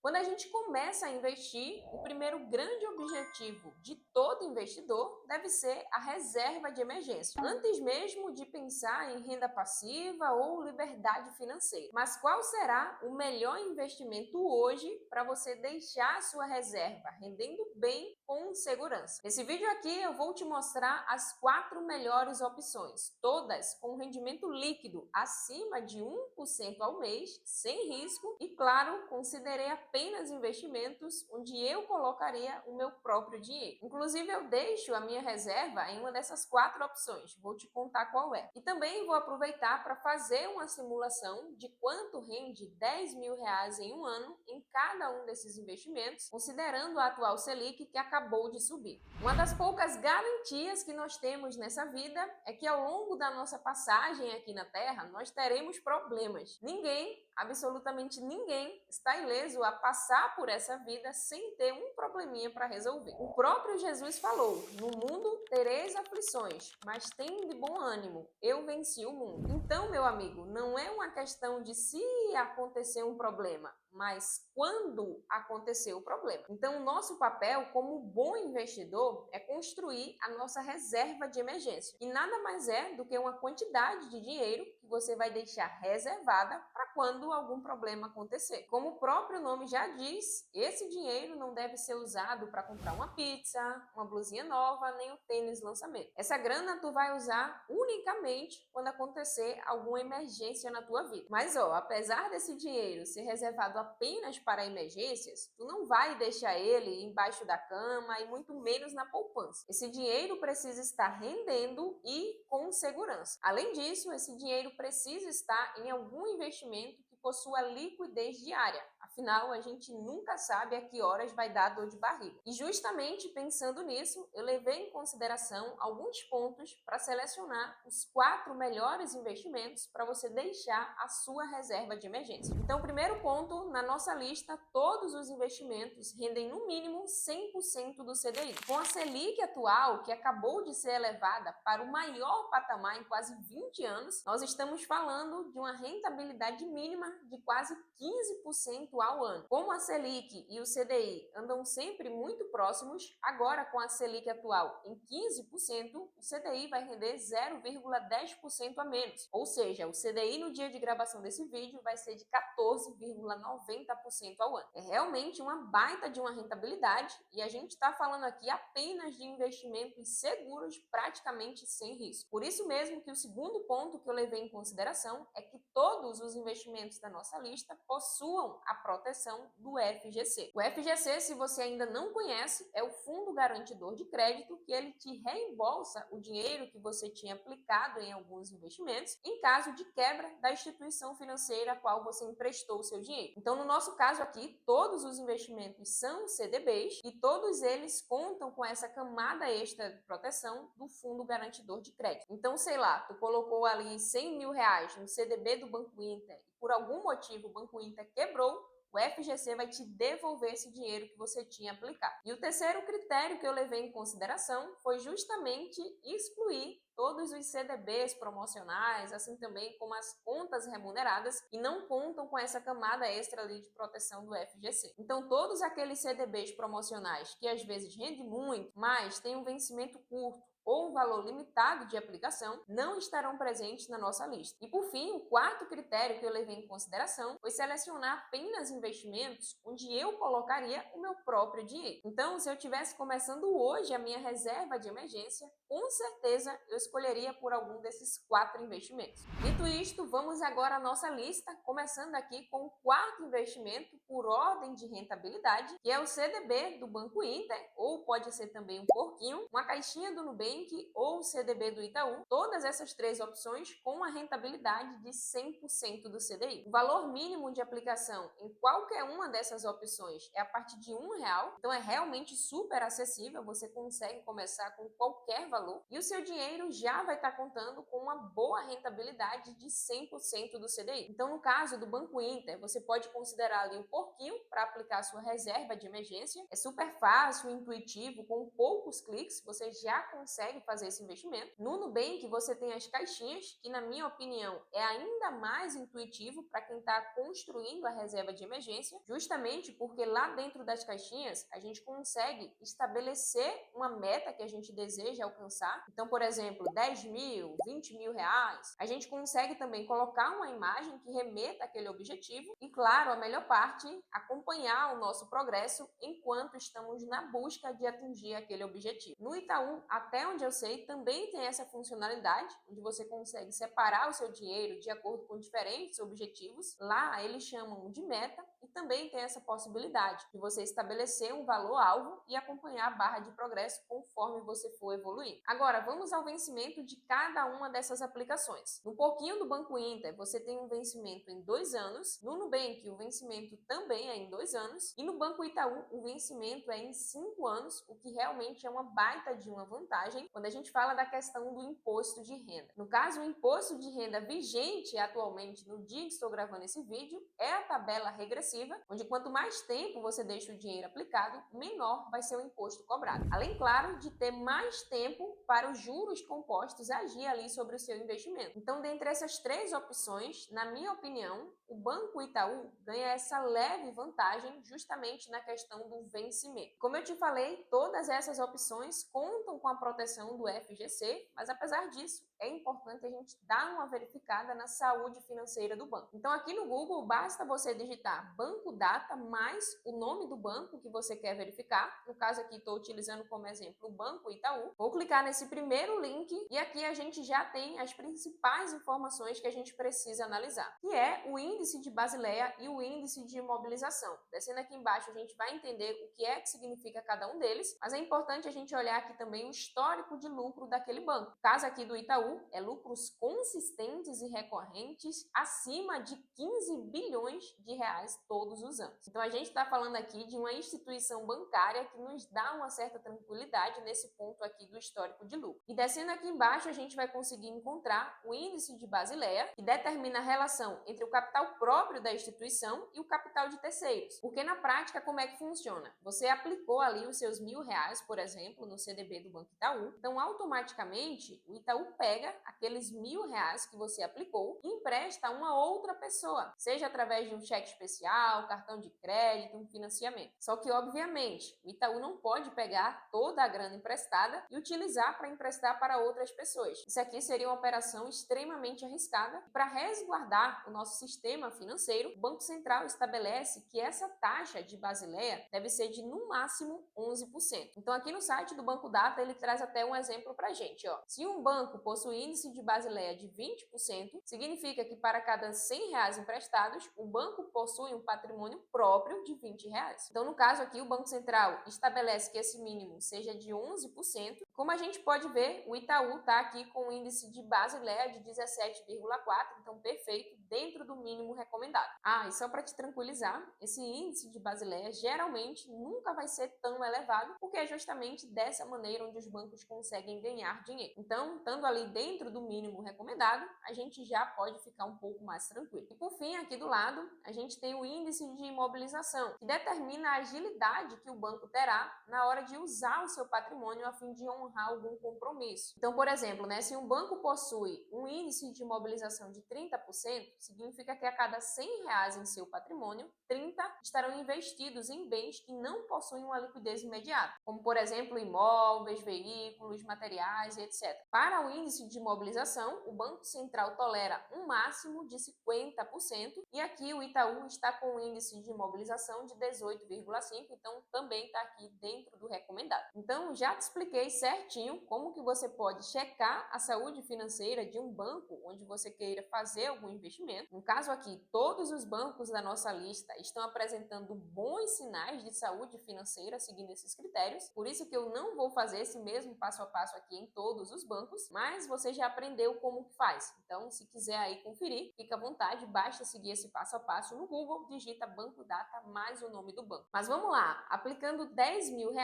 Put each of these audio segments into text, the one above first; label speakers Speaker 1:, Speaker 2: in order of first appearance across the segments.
Speaker 1: Quando a gente começa a investir, o primeiro grande objetivo de todo investidor deve ser a reserva de emergência, antes mesmo de pensar em renda passiva ou liberdade financeira. Mas qual será o melhor investimento hoje para você deixar a sua reserva rendendo bem com segurança? Nesse vídeo aqui eu vou te mostrar as 4 melhores opções, todas com rendimento líquido acima de 1% ao mês, sem risco e, claro, considerei apenas investimentos onde eu colocaria o meu próprio dinheiro. Inclusive, eu deixo a minha reserva em uma dessas 4 opções, vou te contar qual é. E também vou aproveitar para fazer uma simulação de quanto rende R$ 10.000 em um ano em cada um desses investimentos, considerando a atual Selic que acabou de subir. Uma das poucas garantias que nós temos nessa vida é que ao longo da nossa passagem aqui na Terra, nós teremos problemas. Ninguém, absolutamente ninguém, está ileso a passar por essa vida sem ter um probleminha para resolver. O próprio Jesus falou: no mundo tereis aflições, mas tem de bom ânimo, eu venci o mundo. Então, meu amigo, não é uma questão de se acontecer um problema, mas quando acontecer o problema. Então, o nosso papel como bom investidor é construir a nossa reserva de emergência. E nada mais é do que uma quantidade de dinheiro que você vai deixar reservada para quando algum problema acontecer. Como o próprio nome já diz, esse dinheiro não deve ser usado para comprar uma pizza, uma blusinha nova, nem o tênis lançamento. Essa grana tu vai usar unicamente quando acontecer alguma emergência na tua vida. Mas apesar desse dinheiro ser reservado apenas para emergências, tu não vai deixar ele embaixo da cama e muito menos na poupança. Esse dinheiro precisa estar rendendo e com segurança. Além disso, esse dinheiro precisa estar em algum investimento que possua liquidez diária. Afinal, a gente nunca sabe a que horas vai dar dor de barriga. E justamente pensando nisso, eu levei em consideração alguns pontos para selecionar os 4 melhores investimentos para você deixar a sua reserva de emergência. Então, primeiro ponto, na nossa lista, todos os investimentos rendem no mínimo 100% do CDI. Com a Selic atual, que acabou de ser elevada para o maior patamar em quase 20 anos, nós estamos falando de uma rentabilidade mínima de quase 15% ao ano. Como a Selic e o CDI andam sempre muito próximos, agora com a Selic atual em 15%, o CDI vai render 0,10% a menos. Ou seja, o CDI no dia de gravação desse vídeo vai ser de 14,90% ao ano. É realmente uma baita de uma rentabilidade e a gente está falando aqui apenas de investimentos seguros, praticamente sem risco. Por isso mesmo que o segundo ponto que eu levei em consideração é que todos os investimentos da nossa lista possuam a proteção do FGC. O FGC, se você ainda não conhece, é o Fundo Garantidor de Crédito, que ele te reembolsa o dinheiro que você tinha aplicado em alguns investimentos em caso de quebra da instituição financeira a qual você emprestou o seu dinheiro. Então, no nosso caso aqui, todos os investimentos são CDBs e todos eles contam com essa camada extra de proteção do Fundo Garantidor de Crédito. Então, sei lá, tu colocou ali R$ 100.000 no CDB do Banco Inter e por algum motivo o Banco Inter quebrou, o FGC vai te devolver esse dinheiro que você tinha aplicado. E o terceiro critério que eu levei em consideração foi justamente excluir todos os CDBs promocionais, assim também como as contas remuneradas, e não contam com essa camada extra ali de proteção do FGC. Então, todos aqueles CDBs promocionais que às vezes rendem muito, mas têm um vencimento curto, ou um valor limitado de aplicação, não estarão presentes na nossa lista. E por fim, o quarto critério que eu levei em consideração foi selecionar apenas investimentos onde eu colocaria o meu próprio dinheiro. Então, se eu estivesse começando hoje a minha reserva de emergência, com certeza eu escolheria por algum desses 4 investimentos. Dito isto, vamos agora à nossa lista, começando aqui com o quarto investimento por ordem de rentabilidade, que é o CDB do Banco Inter, ou pode ser também um porquinho, uma caixinha do Nubank ou o CDB do Itaú, todas essas 3 opções com a rentabilidade de 100% do CDI. O valor mínimo de aplicação em qualquer uma dessas opções é a partir de R$ 1, então é realmente super acessível, você consegue começar com qualquer valor e o seu dinheiro já vai estar contando com uma boa rentabilidade de 100% do CDI. Então, no caso do Banco Inter, você pode considerar ali um pouquinho para aplicar a sua reserva de emergência. É super fácil, intuitivo, com poucos cliques, você já consegue consegue fazer esse investimento. No Nubank, você tem as caixinhas, que na minha opinião é ainda mais intuitivo para quem está construindo a reserva de emergência, justamente porque lá dentro das caixinhas a gente consegue estabelecer uma meta que a gente deseja alcançar. Então, por exemplo, 10 mil, 20 mil reais. A gente consegue também colocar uma imagem que remeta àquele objetivo e, claro, a melhor parte, acompanhar o nosso progresso enquanto estamos na busca de atingir aquele objetivo. No Itaú, até onde eu sei, também tem essa funcionalidade, onde você consegue separar o seu dinheiro de acordo com diferentes objetivos. Lá eles chamam de meta e também tem essa possibilidade de você estabelecer um valor-alvo e acompanhar a barra de progresso conforme você for evoluindo. Agora, vamos ao vencimento de cada uma dessas aplicações. No pouquinho do Banco Inter, você tem um vencimento em 2 anos. No Nubank, o vencimento também é em 2 anos. E no Banco Itaú, o vencimento é em 5 anos, o que realmente é uma baita de uma vantagem quando a gente fala da questão do imposto de renda. No caso, o imposto de renda vigente atualmente, no dia que estou gravando esse vídeo, é a tabela regressiva, onde quanto mais tempo você deixa o dinheiro aplicado, menor vai ser o imposto cobrado. Além, claro, de ter mais tempo para os juros compostos agir ali sobre o seu investimento. Então, dentre essas 3 opções, na minha opinião, o Banco Itaú ganha essa leve vantagem justamente na questão do vencimento. Como eu te falei, todas essas opções contam com a proteção do FGC, mas apesar disso, é importante a gente dar uma verificada na saúde financeira do banco. Então, aqui no Google, basta você digitar Banco Data mais o nome do banco que você quer verificar. No caso aqui, estou utilizando como exemplo o Banco Itaú. Vou clicar nesse primeiro link e aqui a gente já tem as principais informações que a gente precisa analisar, que é o índice de Basileia e o índice de imobilização. Descendo aqui embaixo, a gente vai entender o que é que significa cada um deles, mas é importante a gente olhar aqui também o histórico de lucro daquele banco. No caso aqui do Itaú, é lucros consistentes e recorrentes acima de 15 bilhões de reais todos os anos. Então a gente está falando aqui de uma instituição bancária que nos dá uma certa tranquilidade nesse ponto aqui do histórico de lucro. E descendo aqui embaixo a gente vai conseguir encontrar o índice de Basileia, que determina a relação entre o capital próprio da instituição e o capital de terceiros. Porque na prática como é que funciona? Você aplicou ali os seus R$ 1.000, por exemplo, no CDB do Banco Itaú, então automaticamente o Itaú pega aqueles R$ 1.000 que você aplicou e empresta a uma outra pessoa, seja através de um cheque especial, cartão de crédito, um financiamento. Só que, obviamente, o Itaú não pode pegar toda a grana emprestada e utilizar para emprestar para outras pessoas. Isso aqui seria uma operação extremamente arriscada. Para resguardar o nosso sistema financeiro, o Banco Central estabelece que essa taxa de Basileia deve ser de, no máximo, 11%. Então, aqui no site do Banco Data, ele traz até um exemplo para a gente. Se um banco possui índice de Basileia de 20%, significa que para cada R$ 100 emprestados, o banco possui um patrimônio próprio de R$ 20. Então, no caso aqui, o Banco Central estabelece que esse mínimo seja de 11%. Como a gente pode ver, o Itaú está aqui com um índice de Basileia de 17,4%, então perfeito, dentro do mínimo recomendado. E só para te tranquilizar, esse índice de Basileia geralmente nunca vai ser tão elevado, porque é justamente dessa maneira onde os bancos conseguem ganhar dinheiro. Então, estando ali dentro do mínimo recomendado, a gente já pode ficar um pouco mais tranquilo. E por fim, aqui do lado, a gente tem o índice de imobilização, que determina a agilidade que o banco terá na hora de usar o seu patrimônio a fim de honrar algum compromisso. Então, por exemplo, se um banco possui um índice de imobilização de 30%, significa que a cada R$ 100 em seu patrimônio, 30 estarão investidos em bens que não possuem uma liquidez imediata, como, por exemplo, imóveis, veículos, materiais e etc. Para o índice de imobilização, o Banco Central tolera um máximo de 50% e aqui o Itaú está com um índice de imobilização de 18,5%, então também está aqui dentro do recomendado. Então, já te expliquei certinho como que você pode checar a saúde financeira de um banco onde você queira fazer algum investimento. No caso aqui, todos os bancos da nossa lista estão apresentando bons sinais de saúde financeira seguindo esses critérios, por isso que eu não vou fazer esse mesmo passo a passo aqui em todos os bancos, mas você já aprendeu como que faz. Então, se quiser aí conferir, fica à vontade, basta seguir esse passo a passo no Google, digita Banco Data mais o nome do banco. Mas vamos lá, aplicando R$ 10.000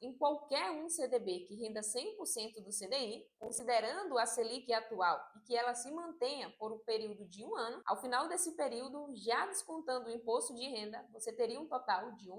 Speaker 1: em qualquer um CDB que renda 100% do CDI, considerando a Selic atual e que ela se mantenha por um período de 1 ano, ao final desse esse período, já descontando o imposto de renda, você teria um total de R$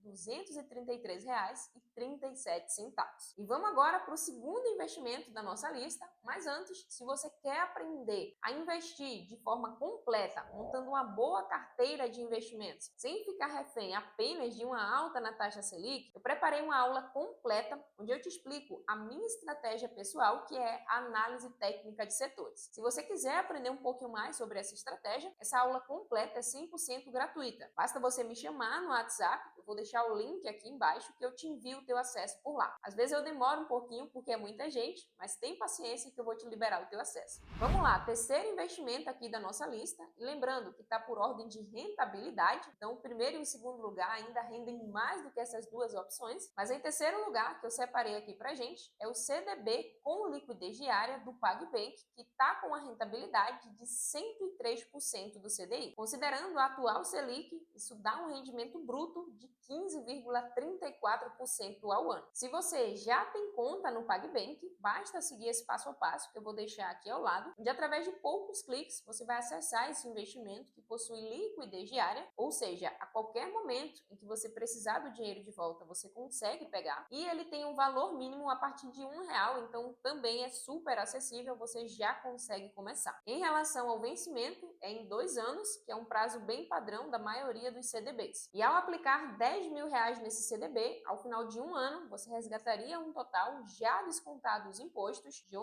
Speaker 1: 11.233,37. E vamos agora para o segundo investimento da nossa lista, mas antes, se você quer aprender a investir de forma completa, montando uma boa carteira de investimentos, sem ficar refém apenas de uma alta na taxa Selic, eu preparei uma aula completa onde eu te explico a minha estratégia pessoal, que é a análise técnica de setores. Se você quiser aprender um pouquinho mais sobre essa estratégia, essa aula completa é 100% gratuita. Basta você me chamar no WhatsApp, eu vou deixar o link aqui embaixo que eu te envio o teu acesso por lá. Às vezes eu demoro um pouquinho porque é muita gente, mas tem paciência que eu vou te liberar o teu acesso. Vamos lá, terceiro investimento aqui da nossa lista, e lembrando que está por ordem de rentabilidade, então o primeiro e o segundo lugar ainda rendem mais do que essas duas opções, mas em terceiro lugar, que eu separei aqui pra gente, é o CDB com liquidez diária do PagBank, que está com a rentabilidade de 103% do CDI. Considerando a atual Selic, isso dá um rendimento bruto de 15,34% ao ano. Se você já tem conta no PagBank, basta seguir esse passo a passo que eu vou deixar aqui ao lado, onde através de poucos cliques você vai acessar esse investimento que possui liquidez diária, ou seja, a qualquer momento em que você precisar do dinheiro de volta, você consegue pegar, e ele tem um valor mínimo a partir de R$ 1, então também é super acessível, você já consegue começar. Em relação ao vencimento, é em 2 anos, que é um prazo bem padrão da maioria dos CDBs. E ao aplicar R$ 10.000 nesse CDB, ao final de um ano, você resgataria um total, já descontado os impostos, de R$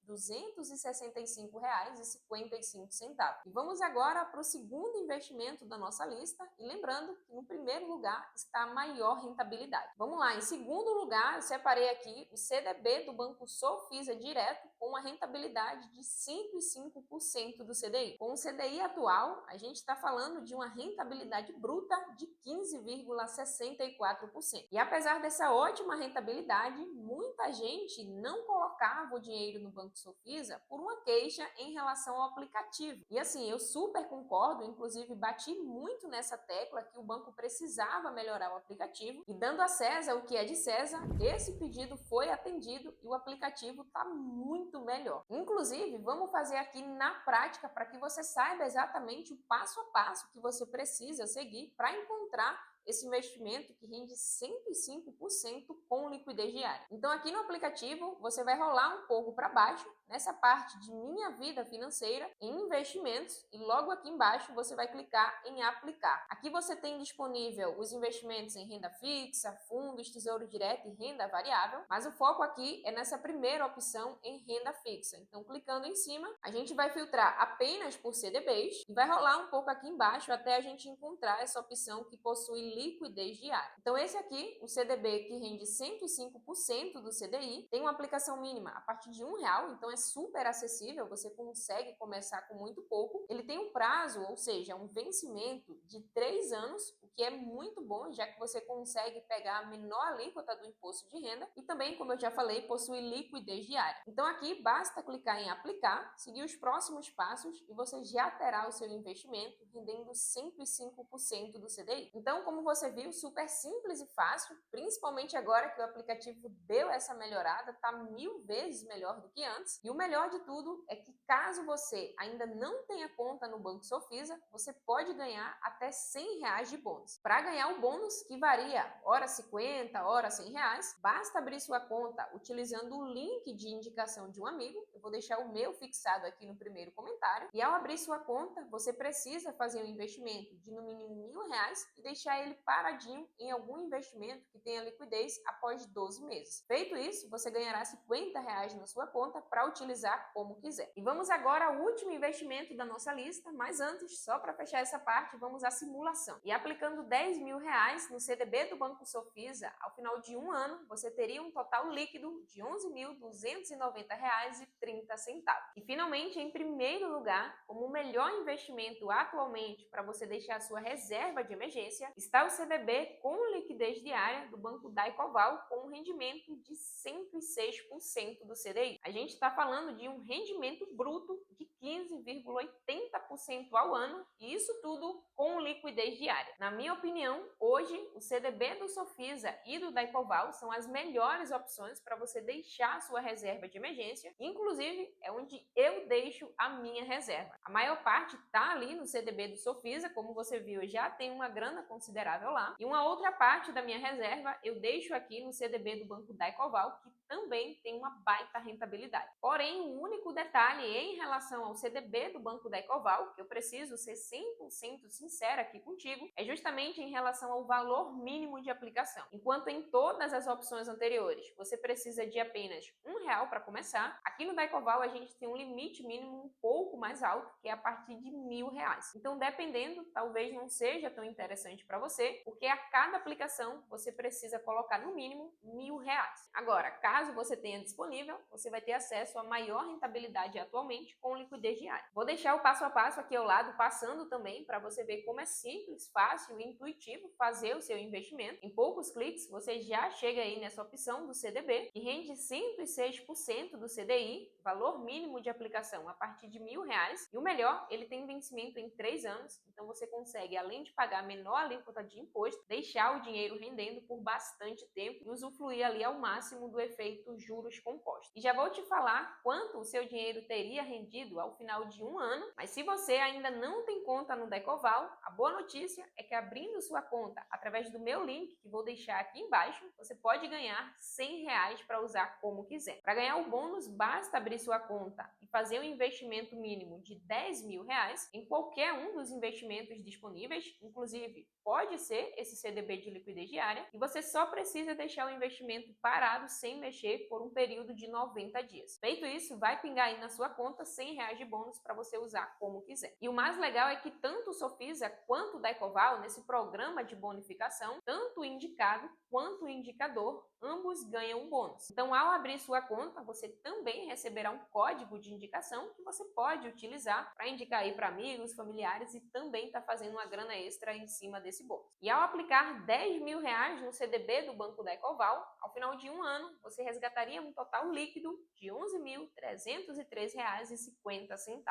Speaker 1: 11.265,55. E vamos agora para o segundo investimento da nossa lista, e lembrando que no primeiro lugar está a maior rentabilidade. Vamos lá, em segundo lugar, eu separei aqui o CDB do Banco Sofisa Direto, com uma rentabilidade de 105% do CDI. Com o CDI atual, a gente está falando de uma rentabilidade bruta de 15,64%. E apesar dessa ótima rentabilidade, muita gente não colocava o dinheiro no Banco Sofisa por uma queixa em relação ao aplicativo. E assim, eu super concordo, inclusive bati muito nessa tecla que o banco precisava melhorar o aplicativo, e dando a César o que é de César, esse pedido foi atendido e o aplicativo está muito melhor. Inclusive, vamos fazer aqui na prática para que você saiba exatamente o passo a passo que você precisa seguir para encontrar esse investimento que rende 105% com liquidez diária. Então aqui no aplicativo você vai rolar um pouco para baixo, nessa parte de Minha Vida Financeira, em Investimentos, e logo aqui embaixo você vai clicar em Aplicar. Aqui você tem disponível os investimentos em renda fixa, fundos, tesouro direto e renda variável, mas o foco aqui é nessa primeira opção em renda fixa. Então clicando em cima, a gente vai filtrar apenas por CDBs e vai rolar um pouco aqui embaixo até a gente encontrar essa opção que possui liquidez diária. Então esse aqui, o CDB que rende 105% do CDI, tem uma aplicação mínima a partir de R$ 1, então é super acessível, você consegue começar com muito pouco. Ele tem um prazo, ou seja, um vencimento de 3 anos, o que é muito bom, já que você consegue pegar a menor alíquota do imposto de renda, e também, como eu já falei, possui liquidez diária. Então aqui basta clicar em aplicar, seguir os próximos passos e você já terá o seu investimento rendendo 105% do CDI. Então, como você viu, super simples e fácil, principalmente agora que o aplicativo deu essa melhorada, tá 1000 vezes melhor do que antes. E o melhor de tudo é que caso você ainda não tenha conta no Banco Sofisa, você pode ganhar até R$ 100 de bônus. Para ganhar o bônus, que varia hora 50, hora R$ 100, basta abrir sua conta utilizando o link de indicação de um amigo. Eu vou deixar o meu fixado aqui no primeiro comentário. E ao abrir sua conta, você precisa fazer um investimento de no mínimo R$ 1.000 e deixar ele paradinho em algum investimento que tenha liquidez após 12 meses. Feito isso, você ganhará R$ 50 na sua conta para utilizar como quiser. E vamos agora ao último investimento da nossa lista, mas antes, só para fechar essa parte, vamos à simulação. E aplicando R$ 10.000 no CDB do Banco Sofisa, ao final de um ano, você teria um total líquido de R$ 11.290,30. E finalmente, em primeiro lugar, como o melhor investimento atualmente para você deixar a sua reserva de emergência, está o CDB com liquidez diária do Banco Daicoval com um rendimento de 106% do CDI. A gente está falando de um rendimento bruto de 15,80% ao ano, e isso tudo com liquidez diária. Na minha opinião, hoje o CDB do Sofisa e do Daycoval são as melhores opções para você deixar a sua reserva de emergência, inclusive é onde eu deixo a minha reserva. A maior parte está ali no CDB do Sofisa, como você viu, eu já tenho uma grana considerável lá, e uma outra parte da minha reserva eu deixo aqui no CDB do Banco Daycoval, que também tem uma baita rentabilidade. Porém, o único detalhe em relação ao CDB do Banco Daycoval, que eu preciso ser 100% sincera aqui contigo, é justamente em relação ao valor mínimo de aplicação. Enquanto em todas as opções anteriores você precisa de apenas R$ 1 para começar, aqui no Daycoval a gente tem um limite mínimo um pouco mais alto, que é a partir de R$ 1.000. Então, dependendo, talvez não seja tão interessante para você, porque a cada aplicação você precisa colocar no mínimo R$ 1.000. Agora, caso você tenha disponível, você vai ter acesso à maior rentabilidade atualmente com liquidez diária. Vou deixar o passo a passo aqui ao lado, passando também para você ver como é simples, fácil e intuitivo fazer o seu investimento. Em poucos cliques, você já chega aí nessa opção do CDB, que rende 106% do CDI, valor mínimo de aplicação a partir de R$ 1.000. E o melhor, ele tem vencimento em 3 anos, então você consegue, além de pagar a menor alíquota de imposto, deixar o dinheiro rendendo por bastante tempo e usufruir ali ao máximo do efeito juros compostos. E já vou te falar quanto o seu dinheiro teria rendido ao final de um ano, mas se você ainda não tem conta no Daycoval, a boa notícia é que abrindo sua conta através do meu link, que vou deixar aqui embaixo, você pode ganhar R$ 100 para usar como quiser. Para ganhar o bônus, basta abrir sua conta e fazer um investimento mínimo de R$ 10.000 em qualquer um dos investimentos disponíveis, inclusive pode ser esse CDB de liquidez diária, e você só precisa deixar o investimento parado sem mexer por um período de 90 dias. Feito isso, vai pingar aí na sua conta R$ 100 de bônus para você usar como quiser. E o mais legal é que tanto o Sofisa quanto o Daycoval, nesse programa de bonificação, tanto o indicado quanto o indicador, ambos ganham um bônus. Então, ao abrir sua conta, você também receberá um código de indicação que você pode utilizar para indicar aí para amigos, familiares e também está fazendo uma grana extra em cima desse bônus. E ao aplicar R$ 10.000 no CDB do Banco Daycoval, ao final de um ano, você resgataria um total líquido de R$ 11.303,50.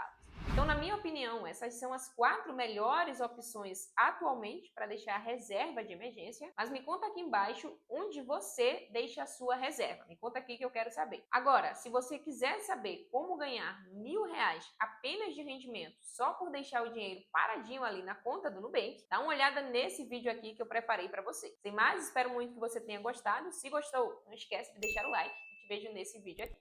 Speaker 1: Então, na minha opinião, essas são as 4 melhores opções atualmente para deixar a reserva de emergência, mas me conta aqui embaixo onde você deixa a sua reserva. Me conta aqui que eu quero saber. Agora, se você quiser saber como ganhar R$ 1.000 apenas de rendimento só por deixar o dinheiro paradinho ali na conta do Nubank, dá uma olhada nesse vídeo aqui que eu preparei para você. Sem mais, espero muito que você tenha gostado. Se gostou, não esquece de deixar o like e te vejo nesse vídeo aqui.